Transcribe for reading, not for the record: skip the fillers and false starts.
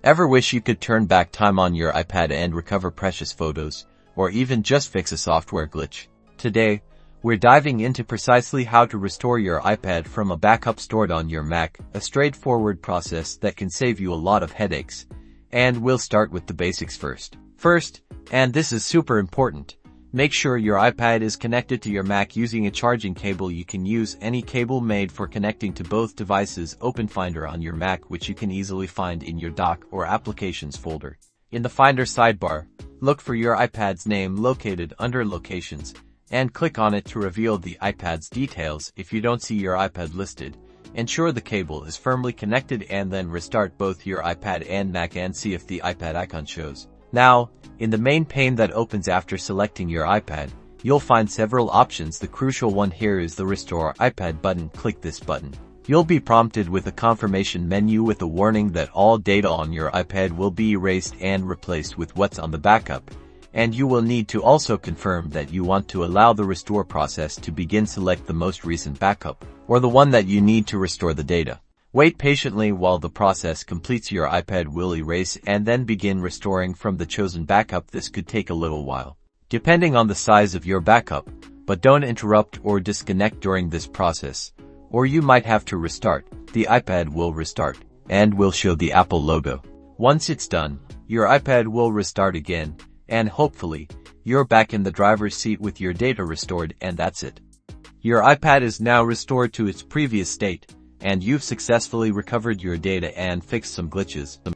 Ever wish you could turn back time on your iPad and recover precious photos, or even just fix a software glitch? Today, we're diving into precisely how to restore your iPad from a backup stored on your Mac, a straightforward process that can save you a lot of headaches. And we'll start with the basics first. First, and this is super important, make sure your iPad is connected to your Mac using a charging cable. You can use any cable made for connecting to both devices. Open Finder on your Mac, which you can easily find in your Dock or Applications folder. In the Finder sidebar, look for your iPad's name located under Locations, and click on it to reveal the iPad's details. If you don't see your iPad listed, ensure the cable is firmly connected and then restart both your iPad and Mac and see if the iPad icon shows. Now, in the main pane that opens after selecting your iPad, you'll find several options. The crucial one here is the Restore iPad button. Click this button. You'll be prompted with a confirmation menu with a warning that all data on your iPad will be erased and replaced with what's on the backup. And you will need to also confirm that you want to allow the restore process to begin. Select the most recent backup, or the one that you need to restore the data. Wait patiently while the process completes. Your iPad will erase and then begin restoring from the chosen backup. This could take a little while, depending on the size of your backup, but don't interrupt or disconnect during this process, or you might have to restart. The iPad will restart and will show the Apple logo. Once it's done, your iPad will restart again, and hopefully, you're back in the driver's seat with your data restored, and that's it. Your iPad is now restored to its previous state, and you've successfully recovered your data and fixed some glitches.